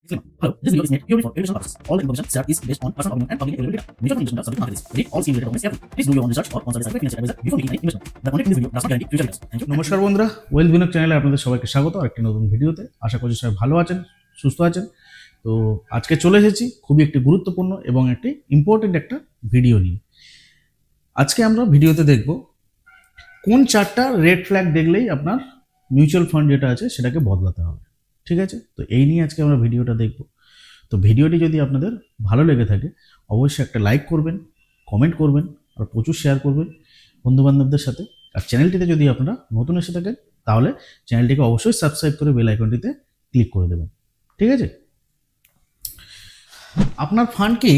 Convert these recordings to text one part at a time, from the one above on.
Disclaimer. Hello, this video is made purely for educational purposes. All the information shared is based on personal opinion and public available data. Mutual fund investment are subject to market risk. Read all scheme related documents carefully. Please do your own research or consult a certified financial advisor before making any investment. The content in this video does not guarantee future returns. Thank you. নমস্কার বন্ধুরা, wealth Binod চ্যানেলে আপনাদের সবাইকে স্বাগত আরেকটি নতুন ভিডিওতে। আশা করছি সবাই ভালো আছেন, সুস্থ আছেন। তো আজকে চলে এসেছি খুবই একটি গুরুত্বপূর্ণ এবং একটি ইম্পর্টেন্ট একটা ভিডিও নিয়ে। আজকে আমরা ভিডিওতে দেখব কোন চারটা রেড ফ্ল্যাগ দেখলেই আপনার মিউচুয়াল ফান্ড যেটা আছে সেটাকে বদলাতে হবে। ঠিক আছে, তো এই নিয়ে আজকে আমরা ভিডিওটা দেখব। তো ভিডিওটি যদি আপনাদের ভালো লেগে থাকে অবশ্যই একটা লাইক করবেন, কমেন্ট করবেন আর প্রচুর শেয়ার করবেন বন্ধুবান্ধবদের সাথে। আর চ্যানেলটিতে যদি আপনারা নতুন এসে থাকেন তাহলে চ্যানেলটিকে অবশ্যই সাবস্ক্রাইব করে বেল আইকনটিতে ক্লিক করে দেবেন। ঠিক আছে, আপনার ফান্ড কি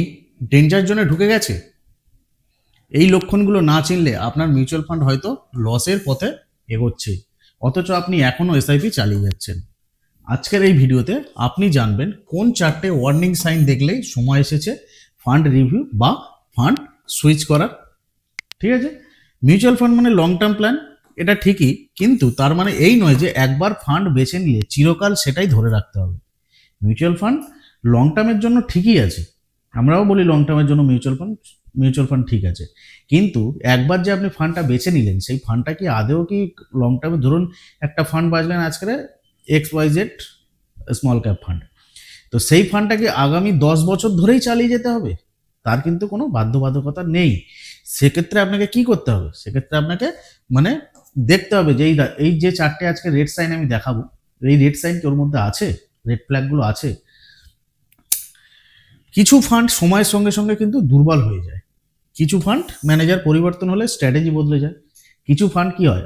ডেঞ্জার জোনে ঢুকে গেছে? এই লক্ষণগুলো না চিনলে আপনার মিউচুয়াল ফান্ড হয়তো লসের পথে এগোচ্ছে, অথচ আপনি এখনও এসআইপি চালিয়ে যাচ্ছেন। আজকের এই ভিডিওতে আপনি জানবেন কোন চারটে ওয়ার্নিং সাইন দেখলেই সময় এসেছে ফান্ড রিভিউ বা ফান্ড সুইচ করার। ঠিক আছে, মিউচুয়াল ফান্ড মানে লং টার্ম প্ল্যান, এটা ঠিকই, কিন্তু তার মানে এই নয় যে একবার ফান্ড বেছে নিলে চিরকাল সেটাই ধরে রাখতে হবে। মিউচুয়াল ফান্ড লং টার্মের জন্য ঠিকই আছে, আমরাও বলি লং টার্মের জন্য মিউচুয়াল ফান্ড ঠিক আছে, কিন্তু একবার যে আপনি ফান্ডটা বেছে নিলেন সেই ফান্ডটা কি আদেও কি লং টার্মে, ধরুন একটা ফান্ড বাজলেন আজকে XYZ স্মল ক্যাপ ফান্ড, তো সেই ফান্ডটাকে আগামী 10 বছর ধরেই চালিয়ে যেতে হবে তার কিন্তু কোনো বাধ্যবাধকতা নেই। সেক্ষেত্রে আপনাকে কি করতে হবে? সেক্ষেত্রে আপনাকে মানে দেখতে হবে যে এই যে চারটে আজকে রেড সাইন আমি দেখাবো, এই রেড সাইন কি ওর মধ্যে আছে, রেড ফ্ল্যাগগুলো আছে। কিছু ফান্ড সময়ের সঙ্গে সঙ্গে কিন্তু দুর্বল হয়ে যায়, কিছু ফান্ড ম্যানেজার পরিবর্তন হলে স্ট্র্যাটেজি বদলে যায়। কিছু ফান্ড কি হয়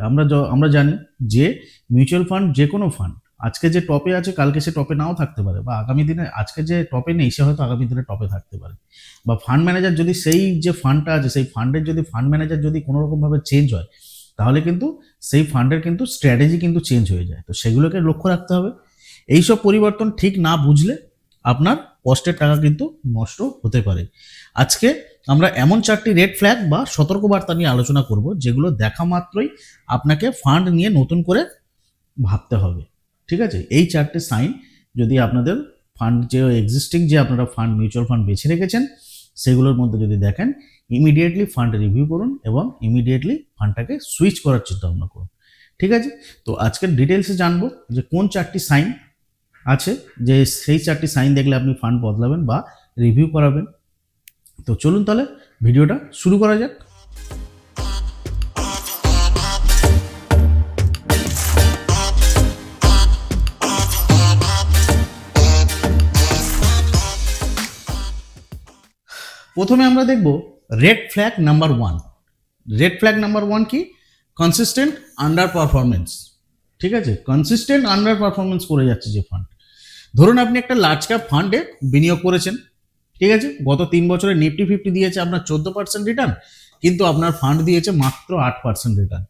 আমরা জানি যে মিউচুয়াল ফান্ড যে কোনো ফান্ড আজকে যে টপে আছে কালকে সে টপে নাও থাকতে পারে, বা আগামী দিনে আজকে যে টপে নেই সে হয়তো আগামী দিনে টপে থাকতে পারে। বা ফান্ড ম্যানেজার যদি সেই যে ফান্ডটা আছে সেই ফান্ডের যদি ফান্ড ম্যানেজার যদি কোনোরকমভাবে চেঞ্জ হয় তাহলে কিন্তু সেই ফান্ডের কিন্তু স্ট্র্যাটেজি কিন্তু চেঞ্জ হয়ে যায়। তো সেগুলোকে লক্ষ্য রাখতে হবে। এইসব পরিবর্তন ঠিক না বুঝলে আপনার কষ্টের টাকা কিন্তু নষ্ট হতে পারে। আজকে আমরা এমন চারটি রেড ফ্ল্যাগ বা সতর্কবার্তা নিয়ে আলোচনা করব যেগুলো দেখা মাত্রই আপনাকে ফান্ড নিয়ে নতুন করে ভাবতে হবে। ঠিক আছে, এই চারটে সাইন যদি আপনাদের ফান্ড যে এক্সিস্টিং যে আপনারা ফান্ড মিউচুয়াল ফান্ড বেছে রেখেছেন সেগুলোর মধ্যে যদি দেখেন, ইমিডিয়েটলি ফান্ড রিভিউ করুন এবং ইমিডিয়েটলি ফান্ডটাকে সুইচ করার চিন্তা ভাবনা করুন। ঠিক আছে, তো আজকের ডিটেলসে জানবো যে কোন চারটি সাইন আছে যে সেই চারটি সাইন দেখলে আপনি ফান্ড বদলাবেন বা রিভিউ করাবেন। তো চলুন তাহলে ভিডিওটা শুরু করা যাক। প্রথমে আমরা দেখব red flag number 1। Red flag number 1 কি? Consistent under performance. ঠিক আছে, কনসিস্টেন্ট আন্ডার পারফরমেন্স করে যাচ্ছে যে ফান্ড। ধরুন আপনি একটা লার্জ ক্যাপ ফান্ডে বিনিয়োগ করেছেন, ঠিক আছে, গত 3 বছরে নিফটি 50 দিয়েছে আপনার 14% রিটার্ন, কিন্তু আপনার ফান্ড দিয়েছে মাত্র 8% রিটার্ন।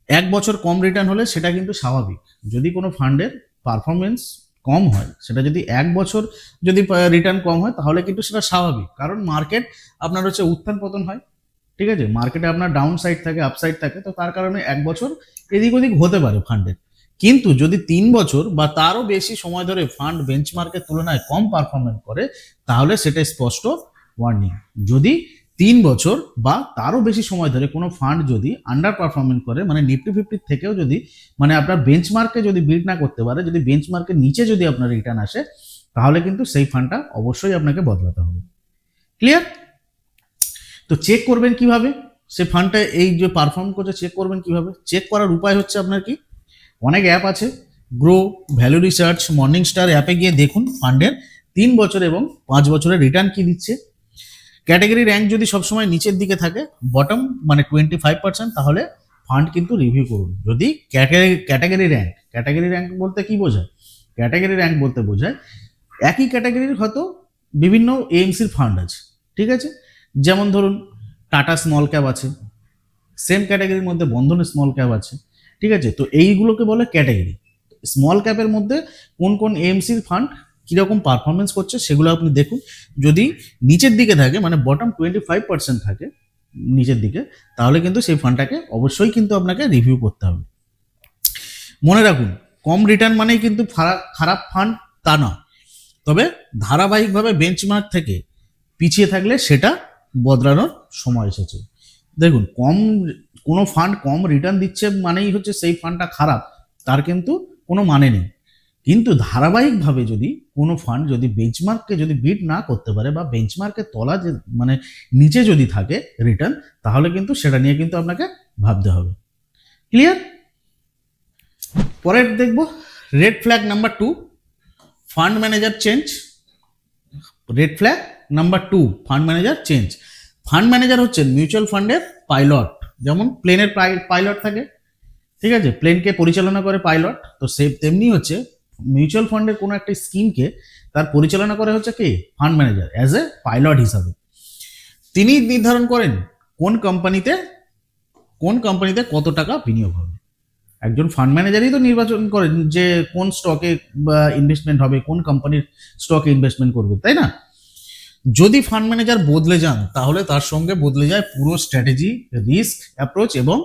1 বছর কম রিটার্ন হলে সেটা কিন্তু স্বাভাবিক। যদি কোনো ফান্ডের পারফরমেন্স কম হয়, সেটা যদি 1 বছর যদি রিটার্ন কম হয় তাহলে কিন্তু সেটা স্বাভাবিক, কারণ মার্কেট আপনার হচ্ছে উত্থান পতন হয়। ঠিক আছে, মার্কেটে আপনার ডাউন সাইড থাকে, আপসাইড থাকে, তো তার কারণে 1 বছর এদিক ওদিক হতে পারে ফান্ডের। কিন্তু যদি 3 বছর বা তারও বেশি সময় ধরে ফান্ড বেঞ্চমার্কের তুলনায় কম পারফরমেন্স করে তাহলে সেটা স্পষ্ট ওয়ার্নিং। যদি 3 বছর বা তারও বেশি সময় ধরে কোনো ফান্ড যদি আন্ডার পারফরমেন্স করে, মানে নিফটি 50 থেকেও যদি মানে আপনার বেঞ্চমার্কে যদি বিট না করতে পারে, যদি বেঞ্চমার্কের নিচে যদি আপনার রিটার্ন আসে তাহলে কিন্তু সেই ফান্ডটা অবশ্যই আপনাকে বদলাতে হবে। ক্লিয়ার? তো চেক করবেন কিভাবে সে ফান্ডটা এই যে পারফর্ম করছে, চেক করবেন কিভাবে? চেক করার উপায় হচ্ছে আপনার কি, অনেক অ্যাপ আছে, grow, value research, morning star অ্যাপে গিয়ে দেখুন ফান্ডের 3 বছর এবং 5 বছরের রিটার্ন কি দিচ্ছে। ক্যাটাগরি র্যাঙ্ক যদি সবসময় নিচের দিকে থাকে, বটম মানে 25%, তাহলে ফান্ড কিন্তু রিভিউ করুন। যদি ক্যাটাগরি র্যাঙ্ক বলতে কি বোঝায়? ক্যাটাগরি র্যাঙ্ক বলতে বোঝায় একই ক্যাটাগরির হয়তো বিভিন্ন এএমসির ফান্ড আছে। ঠিক আছে, যেমন ধরুন টাটা স্মল ক্যাপ আছে, সেম ক্যাটাগরির মধ্যে বন্ধন স্মল ক্যাপ আছে। ঠিক আছে, তো এইগুলোকে বলে ক্যাটাগরি। স্মল ক্যাপের মধ্যে কোন কোন এএমসির ফান্ড কীরকম পারফরমেন্স করছে সেগুলো আপনি দেখুন। যদি নিচের দিকে থাকে, মানে বটম 25% থাকে নিচের দিকে, তাহলে কিন্তু সেই ফান্ডটাকে অবশ্যই কিন্তু আপনাকে রিভিউ করতে হবে। মনে রাখুন, কম রিটার্ন মানেই কিন্তু খারাপ ফান্ড তা নয়। তবে ধারাবাহিকভাবে বেঞ্চমার্ক থেকে পিছিয়ে থাকলে সেটা বদলানোর সময় এসেছে। দেখুন, কোনো ফান্ড কম রিটার্ন দিচ্ছে মানেই হচ্ছে সেই ফান্ডটা খারাপ, তার কিন্তু কোনো মানে নেই। কিন্তু ধারাবাহিকভাবে যদি কোনো ফান্ড যদি বেঞ্চমার্ককে যদি বিট না করতে পারে বা বেঞ্চমার্কের তলা যে মানে নিচে যদি থাকে রিটার্ন, তাহলে কিন্তু সেটা নিয়ে কিন্তু আপনাকে ভাবতে হবে। ক্লিয়ার? পরের দেখব red flag number 2, fund manager change. Red flag number 2, fund manager change. Fund manager হচ্ছেন মিউচুয়াল ফান্ডের পাইলট, যেমন প্লেনের পাইলট থাকে, ঠিক আছে, প্লেনকে পরিচালনা করে পাইলট, তো তেমনি হচ্ছে মিউচুয়াল ফান্ডের কোনো একটা স্কিমকে তার পরিচালনা করে হচ্ছে কি fund manager as a pilot হিসাবে। তিনি নির্ধারণ করেন কোন কোম্পানিতে কত টাকা বিনিয়োগ হবে। একজন ফান্ড ম্যানেজারই তো নির্বাচন করেন যে কোন স্টকে ইনভেস্টমেন্ট হবে, কোন কোম্পানির স্টকে ইনভেস্টমেন্ট করবে, তাই না? যদি ফান্ড ম্যানেজার বদলে যান তাহলে তার সঙ্গে বদলে যায় পুরো স্ট্র্যাটেজি, রিস্ক অ্যাপ্রোচ এবং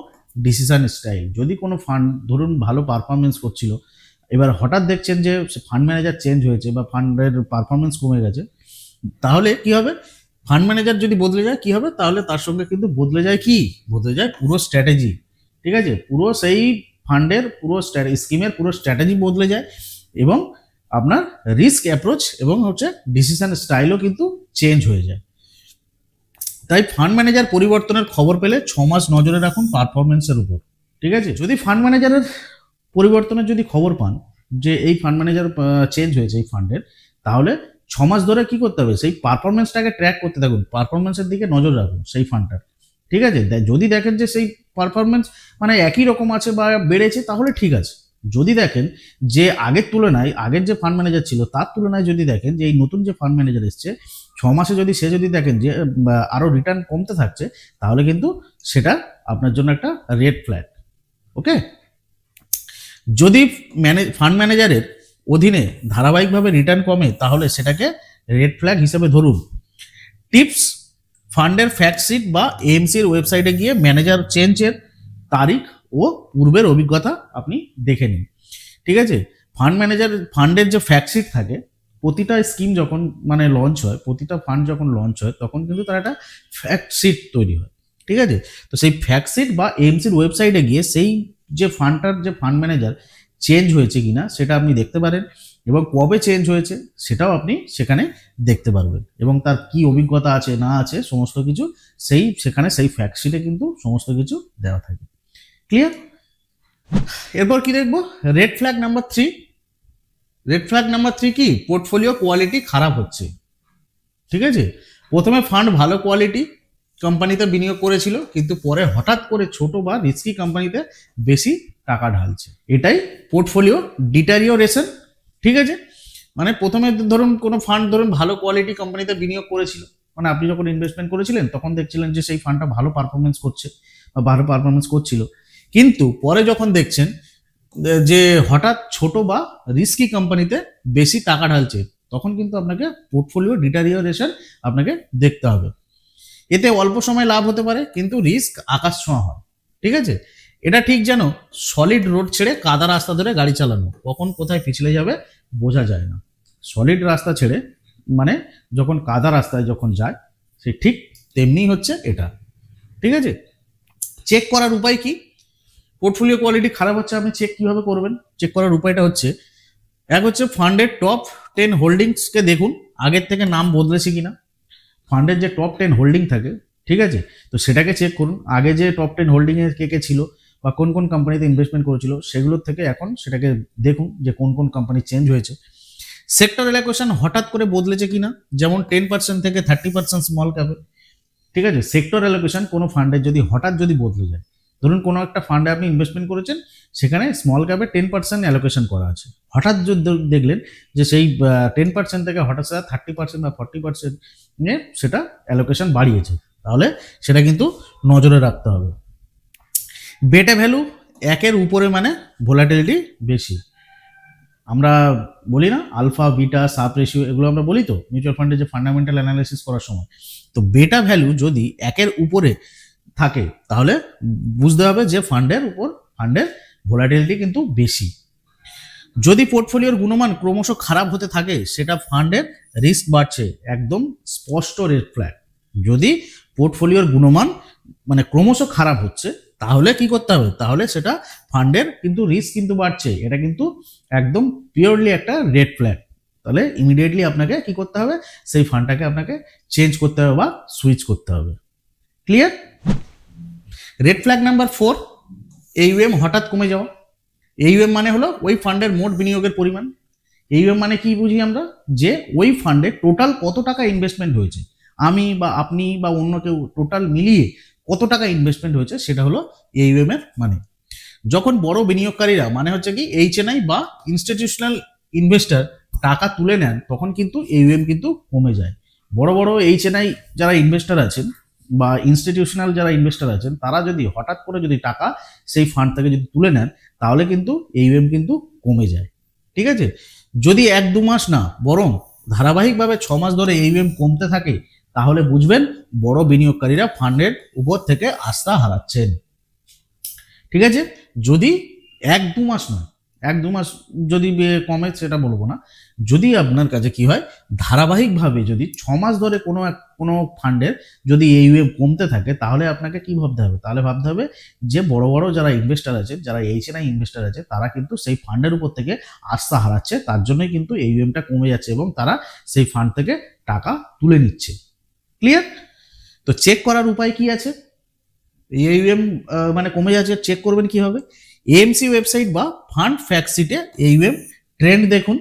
ডিসিশন স্টাইল। যদি কোনো ফান্ড ধরুন ভালো পারফরমেন্স করছিল, এবার হঠাৎ দেখছেন যে ফান্ড ম্যানেজার চেঞ্জ হয়েছে বা ফান্ডের পারফরমেন্স কমে গেছে, তাহলে কি হবে? ফান্ড ম্যানেজার যদি বদলে যায় কি হবে? তাহলে তার সঙ্গে কিন্তু বদলে যায় পুরো স্ট্র্যাটেজি, ঠিক আছে, পুরো সেই ফান্ডের পুরো স্কিমের পুরো স্ট্র্যাটেজি বদলে যায় এবং আপনার রিস্ক অ্যাপ্রোচ এবং হচ্ছে ডিসিশন স্টাইলও কিন্তু চেঞ্জ হয়ে যায়। তাই ফান্ড ম্যানেজার পরিবর্তনের খবর পেলে 6 মাস নজরে রাখুন পারফরমেন্সের উপর, ঠিক আছে? যদি ফান্ড ম্যানেজারের পরিবর্তনের যদি খবর পান যে এই ফান্ড ম্যানেজার চেঞ্জ হয়েছে এই ফান্ডের, তাহলে 6 মাস ধরে কি করতে হবে? সেই পারফরমেন্সটাকে ট্র্যাক করতে থাকুন, পারফরমেন্সের দিকে নজর রাখুন সেই ফান্ডটার, ঠিক আছে? যদি দেখেন যে সেই পারফরমেন্স মানে একই রকম আছে বা বেড়েছে, তাহলে ঠিক আছে। যদি দেখেন যে আগের তুলনায় আগের যে ফান্ড ম্যানেজার ছিল তার তুলনায় যদি দেখেন যে এই নতুন যে ফান্ড ম্যানেজার এসছে 6 মাসে যদি দেখেন যে আরো রিটার্ন কমতে থাকছে, তাহলে কিন্তু সেটা আপনার জন্য একটা রেড ফ্ল্যাগ। ওকে, যদি ফান্ড ম্যানেজারের অধীনে ধারাবাহিকভাবে রিটার্ন কমে তাহলে সেটাকে রেড ফ্ল্যাগ হিসেবে ধরুন। টিপস: ফান্ডের ফ্যাক্ট শিট বা এএমসির ওয়েবসাইটে গিয়ে ম্যানেজার চেঞ্জের তারিখ ও পূর্বের অভিজ্ঞতা আপনি দেখে নিন, ঠিক আছে? ফান্ডের যে ফ্যাক্ট শিট থাকে, প্রতিটা স্কিম যখন মানে লঞ্চ হয়, প্রতিটা ফান্ড যখন লঞ্চ হয় তখন কিন্তু তার একটা ফ্যাক্ট শিট তৈরি হয়, ঠিক আছে? তো সেই ফ্যাক্ট শিট বা এএমসির ওয়েবসাইটে গিয়ে সেই যে ফান্ডটার যে ফান্ড ম্যানেজার চেঞ্জ হয়েছে কিনা সেটা আপনি দেখতে পারেন এবং কবে চেঞ্জ হয়েছে সেটাও আপনি সেখানে দেখতে পারবেন এবং তার কি অভিজ্ঞতা আছে না আছে সমস্ত কিছু সেখানে সেই ফ্যাক্ট শিটে কিন্তু সমস্ত কিছু দেওয়া থাকে। ক্লিয়ার? এরপর কি দেখবো? Red flag number 3। Red flag number 3 কি? পোর্টফোলিও কোয়ালিটি খারাপ হচ্ছে, ঠিক আছে? প্রথমে ফান্ড ভালো কোয়ালিটি কোম্পানিতে বিনিয়োগ করেছিল, কিন্তু পরে হঠাৎ করে ছোট বা রিস্কি কোম্পানিতে বেশি টাকা ঢালছে, এটাই পোর্টফোলিও ডিটারিওরেশন, ঠিক আছে? মানে প্রথমে ধরুন কোনো ফান্ড ধরুন ভালো কোয়ালিটি কোম্পানিতে বিনিয়োগ করেছিল, মানে আপনি যখন ইনভেস্টমেন্ট করেছিলেন তখন দেখছিলেন যে সেই ফান্ডটা ভালো পারফরমেন্স করছে বা ভালো পারফরমেন্স করছিল, কিন্তু পরে যখন দেখছেন যে হঠাৎ ছোট বা রিস্কি কোম্পানিতে বেশি টাকা ঢালছে, তখন কিন্তু আপনাকে পোর্টফোলিও ডিটারিওরেশন আপনাকে দেখতে হবে। এতে অল্প সময় লাভ হতে পারে কিন্তু রিস্ক আকাশ ছোঁয়া হয়, ঠিক আছে? এটা ঠিক যেন সলিড রোড ছেড়ে কাদা রাস্তা ধরে গাড়ি চালানো, কখন কোথায় পিছলে যাবে বোঝা যায় না। সলিড রাস্তা ছেড়ে মানে যখন কাদা রাস্তায় যখন যায় সে ঠিক তেমনি হচ্ছে এটা, ঠিক আছে? চেক করার উপায় কি? পোর্টফোলিও কোয়ালিটি খারাপ হচ্ছে আপনি চেক কিভাবে করবেন? চেক করার উপায়টা হচ্ছে, এক হচ্ছে ফান্ডের টপ 10 হোল্ডিংসকে দেখুন আগের থেকে নাম বদলেছে কিনা। ফান্ডের যে টপ 10 হোল্ডিং থাকে, ঠিক আছে, তো সেটাকে চেক করুন আগে যে টপ 10 হোল্ডিংয়ে কে কে ছিল বা কোন কোন কোম্পানিতে ইনভেস্টমেন্ট করেছিল সেগুলোর থেকে এখন সেটাকে দেখুন যে কোন কোন কোম্পানি চেঞ্জ হয়েছে। সেক্টর অ্যালোকেশন হঠাৎ করে বদলেছে কিনা, যেমন 10% থেকে 30% স্মল ক্যাপে, ঠিক আছে? সেক্টর অ্যালোকেশন কোনো ফান্ডের যদি হঠাৎ যদি বদলে যায়, ধরুন কোনো একটা ফান্ডে আপনি ইনভেস্টমেন্ট করেছেন, সেখানে স্মল ক্যাপে 10% অ্যালোকেশন করা আছে, হঠাৎ যদি দেখলেন যে সেই 10% থেকে হঠাৎ 30% বা 40% সেটা অ্যালোকেশন বাড়িয়েছে, তাহলে সেটা কিন্তু নজরে রাখতে হবে। বেটা ভ্যালু 1-এর উপরে মানে ভোলাটিলিটি বেশি। আমরা বলি না আলফা বিটা সাব রেশিও, এগুলো আমরা বলি তো মিউচুয়াল ফান্ডে যে ফান্ডামেন্টাল অ্যানালাইসিস করার সময়, তো বেটা ভ্যালু যদি 1-এর উপরে থাকে তাহলে বুঝতে হবে যে ফান্ডের ভোলাটিলিটি কিন্তু বেশি। যদি পোর্টফোলিওর গুণমান ক্রমশ খারাপ হতে থাকে সেটা ফান্ডের রিস্ক বাড়ছে, একদম স্পষ্ট রেড ফ্ল্যাগ। যদি পোর্টফোলিওর গুণমান মানে ক্রমশ খারাপ হচ্ছে তাহলে কি করতে হবে, তাহলে সেটা ফান্ডের কিন্তু রিস্ক কিন্তু বাড়ছে, এটা কিন্তু একদম পিওরলি একটা রেড ফ্ল্যাগ। তাহলে ইমিডিয়েটলি আপনাকে কি করতে হবে, সেই ফান্ডটাকে আপনাকে চেঞ্জ করতে হবে বা সুইচ করতে হবে। Clear? Red flag number 4, AUM হঠাৎ কমে যাওয়া। AUM মানে হলো ওই ফান্ডের মোট বিনিয়োগের পরিমাণ। AUM মানে কি বুঝি আমরা, যে ওই ফান্ডে টোটাল কত টাকা ইনভেস্টমেন্ট হয়েছে, আমি বা আপনি বা অন্য কেউ টোটাল মিলিয়ে কত টাকা ইনভেস্টমেন্ট হয়েছে, সেটা হলো AUM এর মানে। যখন বড় বিনিয়োগকারীরা মানে হচ্ছে কি HNI বা ইনস্টিটিউশনাল ইনভেস্টর টাকা তুলে নেন তখন কিন্তু AUM কিন্তু কমে যায়। বড় বড় HNI যারা ইনভেস্টর আছেন বা ইনস্টিটিউশনাল যারা ইনভেস্টর আছেন তারা যদি হঠাৎ করে যদি টাকা সেই ফান্ড থেকে যদি তুলে নেন তাহলে কিন্তু AUM কিন্তু কমে যায়। ঠিক আছে? যদি 1-2 মাস না বরং ধারাবাহিকভাবে 6 মাস ধরে AUM কমতে থাকে তাহলে বুঝবেন বড় বিনিয়োগকারীরা ফান্ডের উপর থেকে আস্থা হারাচ্ছেন। ঠিক আছে? যদি 1-2 মাস নয়, 1-2 মাস যদি কমে সেটা বলবো না, যদি আপনার কাছে কি হয় ধারাবাহিকভাবে যদি 6 মাস ধরে কোনো ফান্ডের যদি AUM কমতে থাকে তাহলে আপনাকে কি ভাবতে হবে, তাহলে ভাবতে হবে যে বড় বড় যারা ইনভেস্টার আছে, যারা HNI ইনভেস্টার আছে তারা কিন্তু সেই ফান্ডের উপর থেকে আস্থা হারাচ্ছে, তার জন্যই কিন্তু AUMটা কমে যাচ্ছে এবং তারা সেই ফান্ড থেকে টাকা তুলে নিচ্ছে। ক্লিয়ার? তো চেক করার উপায় কি আছে, AUM মানে কমে যাচ্ছে চেক করবেন কিভাবে? AMC ওয়েবসাইট বা ফান্ড ফ্যাক্ট শিটে AUM ট্রেন্ড দেখুন।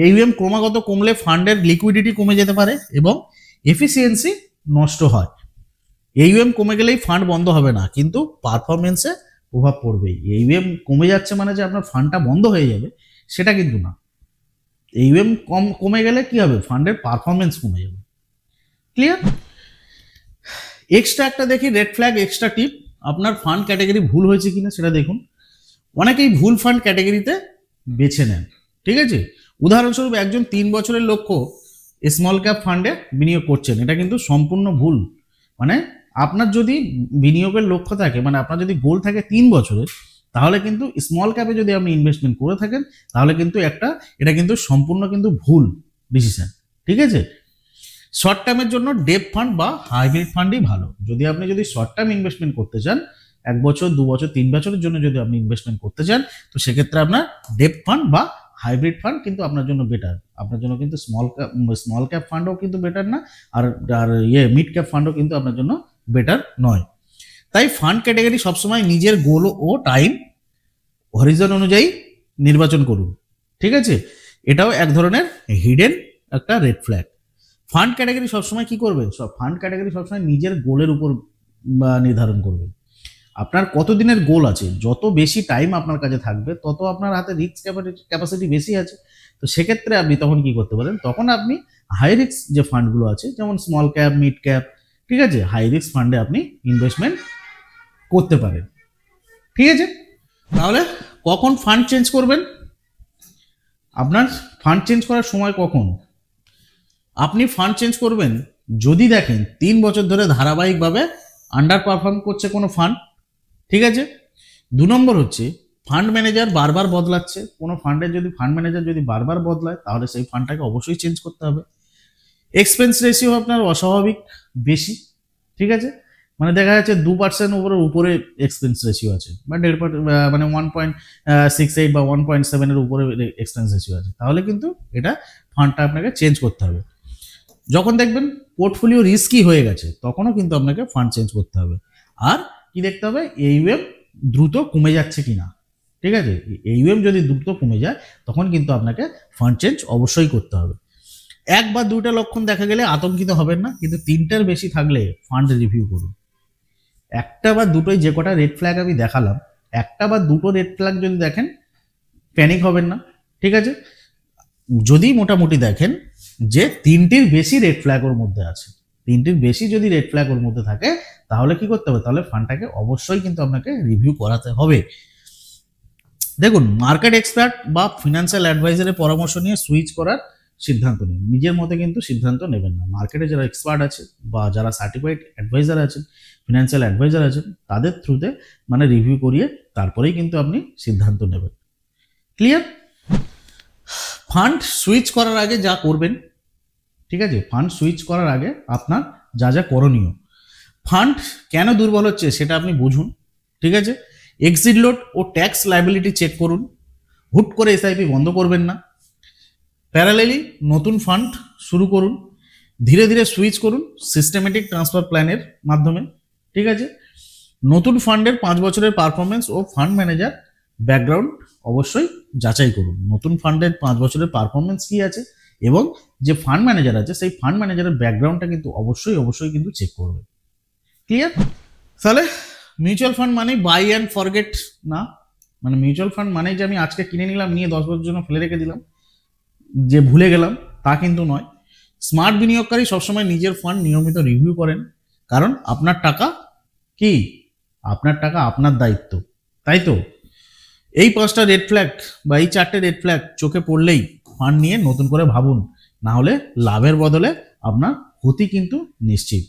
AUM ক্রমাগত কমলে ফান্ডের লিকুইডিটি কমে যেতে পারে এবং এফিসিয়েন্সি নষ্ট হয়। AUM কমে গেলেই ফান্ড বন্ধ হবে না, কিন্তু পারফরমেন্সে প্রভাব পড়বে। AUM কমে যাচ্ছে মানে যে আপনার ফান্ডটা বন্ধ হয়ে যাবে সেটা কিন্তু না। AUM কমে গেলে কি হবে, ফান্ডের পারফরমেন্স কমে যাবে। ক্লিয়ার? এক্সট্রা একটা দেখি রেড ফ্ল্যাগ, এক্সট্রা টিপ, আপনার ফান্ড ক্যাটাগরি ভুল হয়েছে কিনা সেটা দেখুন। অনেকেই ভুল ফান্ড ক্যাটাগরিতে বেছে নেন। ঠিক আছে? উদাহরণস্বরূপ একজন 3 বছরের লক্ষ্য স্মল ক্যাপ ফান্ডে বিনিয়োগ করছেন, এটা কিন্তু সম্পূর্ণ ভুল। মানে আপনার যদি বিনিয়োগের লক্ষ্য থাকে, মানে আপনার যদি গোল থাকে 3 বছরের, তাহলে কিন্তু স্মল ক্যাপে যদি আপনি ইনভেস্টমেন্ট করে থাকেন তাহলে কিন্তু এটা কিন্তু সম্পূর্ণ কিন্তু ভুল ডিসিশন। ঠিক আছে? শর্ট টার্মের জন্য ডেপ ফান্ড বা হাইব্রিড ফান্ডই ভালো। যদি আপনি শর্ট টার্ম ইনভেস্টমেন্ট করতে চান, 1 বছর 2 বছর 3 বছরের জন্য যদি আপনি ইনভেস্টমেন্ট করতে চান, তো সেক্ষেত্রে আপনার ডেপ ফান্ড বা হাইব্রিড ফান্ড কিন্তু আপনার জন্য বেটার। আপনার জন্য কিন্তু স্মল ক্যাপ ফান্ডও কিন্তু বেটার না, আর মিড ক্যাপ ফান্ডও কিন্তু আপনার জন্য বেটার নয়। তাই ফান্ড ক্যাটাগরি সবসময় নিজের গোল ও টাইম হরিজন অনুযায়ী নির্বাচন করুন। ঠিক আছে? এটাও এক ধরনের হিডেন একটা রেড ফ্ল্যাগ। ফান্ড ক্যাটাগরি সবসময় কি করবে, ফান্ড ক্যাটাগরি সবসময় নিজের গোলের উপর নির্ধারণ করবে। আপনার কতদিনের গোল আছে, যত বেশি টাইম আপনার কাছে থাকবে তত আপনার হাতে রিস্ক ক্যাপাসিটি বেশি আছে। তো সেক্ষেত্রে আপনি তখন কি করতে পারেন, তখন আপনি হাই রিস্ক যে ফান্ডগুলো আছে যেমন স্মল ক্যাপ, মিড ক্যাপ, ঠিক আছে, হাই রিস্ক ফান্ডে আপনি ইনভেস্টমেন্ট করতে পারেন। ঠিক আছে? তাহলে কখন ফান্ড চেঞ্জ করবেন, আপনার ফান্ড চেঞ্জ করার সময় কখন? আপনি ফান্ড চেঞ্জ করবেন যদি দেখেন 3 বছর ধরে ধারাবাহিকভাবে আন্ডার পারফর্ম করছে কোনো ফান্ড। ঠিক আছে? 2 নম্বর হচ্ছে ফান্ড ম্যানেজার বারবার বদলাচ্ছে। কোনো ফান্ডের যদি ফান্ড ম্যানেজার যদি বারবার বদলায় তাহলে সেই ফান্ডটাকে অবশ্যই চেঞ্জ করতে হবে। এক্সপেন্স রেশিও আপনার অস্বাভাবিক বেশি। ঠিক আছে? মানে দেখা যাচ্ছে 2% উপরে এক্সপেন্স রেশিও আছে, বা 1.5 মানে 1.68 বা 1.7 এর উপরে এক্সপেন্স রেশিও আছে, তাহলে কিন্তু এটা ফান্ডটা আপনাকে চেঞ্জ করতে হবে। যখন দেখবেন পোর্টফোলিও রিস্কি হয়ে গেছে তখনও কিন্তু আপনাকে ফান্ড চেঞ্জ করতে হবে। আর কি দেখতে হবে, AUM দ্রুত কমে যাচ্ছে কিনা। ঠিক আছে? AUM যদি দ্রুত কমে যায় তখন কিন্তু আপনাকে ফান্ড চেঞ্জ অবশ্যই করতে হবে। 1 বা 2টা লক্ষণ দেখা গেলে আতঙ্কিত হবেন না, কিন্তু 3টার বেশি থাকলে ফান্ড রিভিউ করুন। 1টা বা 2টোই যে কটা রেড ফ্ল্যাগ আমি দেখালাম, 1টা বা 2টো রেড ফ্ল্যাগ যদি দেখেন প্যানিক হবেন না। ঠিক আছে? যদি মোটামুটি দেখেন যে 3টির বেশি রেড ফ্ল্যাগ ওর মধ্যে আছে, 3টির বেশি যদি রেড ফ্ল্যাগ ওর মধ্যে থাকে তাহলে কি করতে হবে, তাহলে ফান্ডটাকে অবশ্যই কিন্তু আপনাকে রিভিউ করাতে হবে। দেখুন, মার্কেট এক্সপার্ট বা ফিনান্সিয়াল অ্যাডভাইজারের পরামর্শ নিয়ে সুইচ করার সিদ্ধান্ত নিন। নিজের মতে কিন্তু সিদ্ধান্ত নেবেন না। মার্কেটে যারা এক্সপার্ট আছে বা যারা সার্টিফাইড অ্যাডভাইজার আছেন, ফিনান্সিয়াল অ্যাডভাইজার আছেন, তাদের থ্রুতে মানে রিভিউ করিয়ে তারপরেই কিন্তু আপনি সিদ্ধান্ত নেবেন। ক্লিয়ার? ফান্ড সুইচ করার আগে যা করবেন, ঠিক আছে, ফান্ড সুইচ করার আগে আপনার যা যা করণীয়। ফান্ড কেন দুর্বল হচ্ছে সেটা আপনি বুঝুন, ঠিক আছে। এক্সিট লোড ও ট্যাক্স লায়াবিলিটি চেক করুন। হুট করে এসআইপি বন্ধ করবেন না। প্যারালেলি নতুন ফান্ড শুরু করুন। ধীরে ধীরে সুইচ করুন সিস্টেমেটিক ট্রান্সফার প্ল্যানের মাধ্যমে, ঠিক আছে। নতুন ফান্ডের 5 বছরের পারফরমেন্স ও ফান্ড ম্যানেজার ব্যাকগ্রাউন্ড অবশ্যই যাচাই করুন। নতুন ফান্ডের 5 বছরের পারফরমেন্স কি আছে এবং যে ফান্ড ম্যানেজার আছে সেই ফান্ড ম্যানেজারের ব্যাকগ্রাউন্ডটা কিন্তু অবশ্যই কিন্তু চেক করবে। ক্লিয়ার? তাহলে মিউচুয়াল ফান্ড মানে বাই অ্যান্ড ফরগেট না। মানে মিউচুয়াল ফান্ড মানে যে আমি আজকে কিনে নিলাম, নিয়ে 10 বছরের জন্য ফেলে রেখে দিলাম, যে ভুলে গেলাম, তা কিন্তু নয়। স্মার্ট বিনিয়োগকারী সবসময় নিজের ফান্ড নিয়মিত রিভিউ করেন, কারণ আপনার টাকা কি, আপনার টাকা আপনার দায়িত্ব, তাই তো। এই 5টা রেড ফ্ল্যাগ বা এই 4টে রেড ফ্ল্যাগ চোখে পড়লেই ফান্ড নিয়ে নতুন করে ভাবুন, না হলে লাভের বদলে আপনার ক্ষতি কিন্তু নিশ্চিত।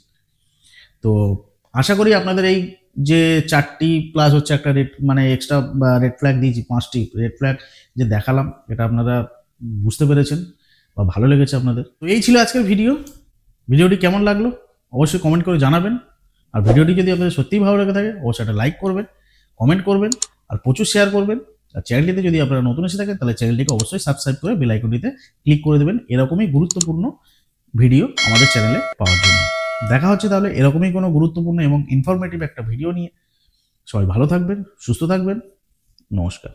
তো আশা করি আপনাদের এই যে 4টি প্লাস হচ্ছে একটা রেড মানে এক্সট্রা রেড ফ্ল্যাগ দিয়েছি, 5টি রেড ফ্ল্যাগ যে দেখালাম, এটা আপনারা বুঝতে পেরেছেন বা ভালো লেগেছে আপনাদের। তো এই ছিল আজকের ভিডিওটি কেমন লাগলো অবশ্যই কমেন্ট করে জানাবেন। আর ভিডিওটি যদি আপনাদের সত্যিই ভালো লেগে থাকে অবশ্যই একটা লাইক করবেন, কমেন্ট করবেন আর প্রচুর শেয়ার করবেন। আর চ্যানেলটিতে যদি আপনারা নতুন এসে থাকেন তাহলে চ্যানেলটিকে অবশ্যই সাবস্ক্রাইব করে বেল আইকনটিতে ক্লিক করে দেবেন এরকমই গুরুত্বপূর্ণ ভিডিও আমাদের চ্যানেলে পাওয়ার জন্য। দেখা হচ্ছে তাহলে এরকমই কোনো গুরুত্বপূর্ণ এবং ইনফরমেটিভ একটা ভিডিও নিয়ে। সবাই ভালো থাকবেন, সুস্থ থাকবেন, নমস্কার।